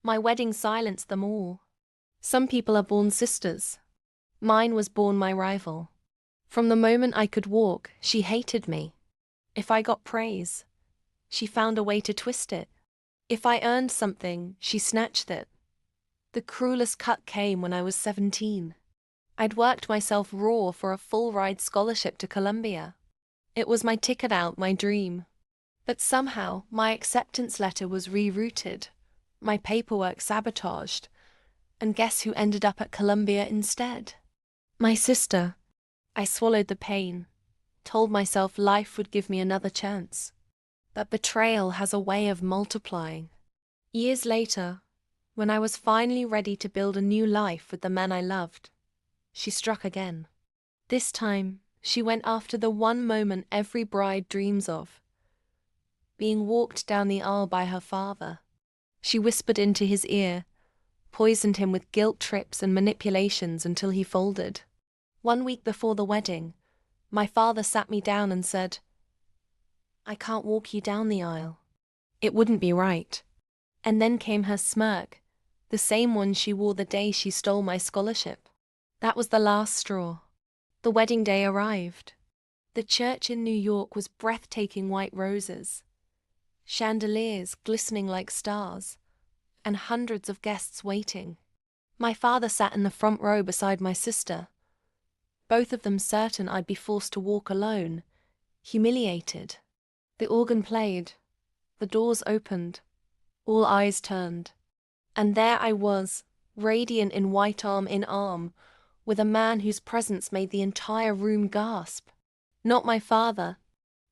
My wedding silenced them all. Some people are born sisters. Mine was born my rival. From the moment I could walk, she hated me. If I got praise, she found a way to twist it. If I earned something, she snatched it. The cruelest cut came when I was 17. I'd worked myself raw for a full-ride scholarship to Columbia. It was my ticket out, my dream. But somehow, my acceptance letter was rerouted, my paperwork sabotaged, and guess who ended up at Columbia instead? My sister. I swallowed the pain, told myself life would give me another chance. But betrayal has a way of multiplying. Years later, when I was finally ready to build a new life with the man I loved, she struck again. This time, she went after the one moment every bride dreams of: being walked down the aisle by her father. She whispered into his ear, poisoned him with guilt trips and manipulations until he folded. 1 week before the wedding, my father sat me down and said, "I can't walk you down the aisle. It wouldn't be right." And then came her smirk, the same one she wore the day she stole my scholarship. That was the last straw. The wedding day arrived. The church in New York was breathtaking white roses, chandeliers glistening like stars, and hundreds of guests waiting. My father sat in the front row beside my sister, both of them certain I'd be forced to walk alone, humiliated. The organ played, the doors opened, all eyes turned. And there I was, radiant in white arm in arm, with a man whose presence made the entire room gasp. Not my father,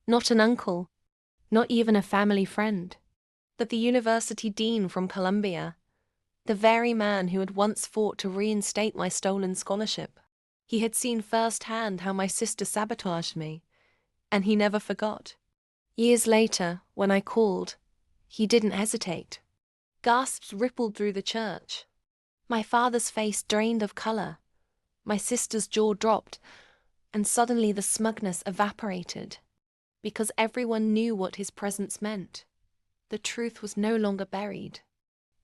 not an uncle, not even a family friend, but the university dean from Columbia, the very man who had once fought to reinstate my stolen scholarship. He had seen firsthand how my sister sabotaged me, and he never forgot. Years later, when I called, he didn't hesitate. Gasps rippled through the church. My father's face drained of color. My sister's jaw dropped, and suddenly the smugness evaporated, because everyone knew what his presence meant. The truth was no longer buried.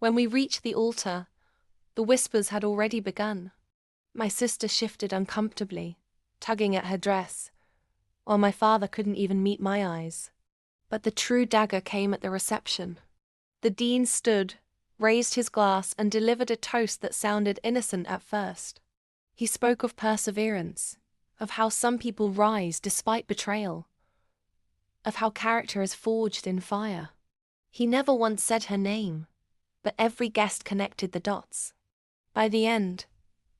When we reached the altar, the whispers had already begun. My sister shifted uncomfortably, tugging at her dress, while my father couldn't even meet my eyes. But the true dagger came at the reception. The dean stood, raised his glass, and delivered a toast that sounded innocent at first. He spoke of perseverance, of how some people rise despite betrayal, of how character is forged in fire. He never once said her name, but every guest connected the dots. By the end,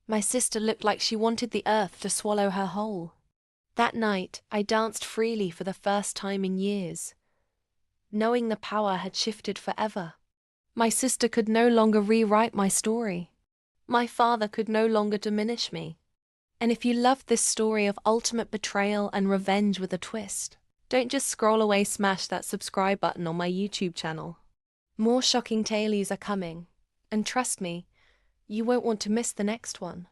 my sister looked like she wanted the earth to swallow her whole. That night, I danced freely for the first time in years, knowing the power had shifted forever. My sister could no longer rewrite my story. My father could no longer diminish me. And if you love this story of ultimate betrayal and revenge with a twist, don't just scroll away, smash that subscribe button on my YouTube channel. More shocking tales are coming, and trust me, you won't want to miss the next one.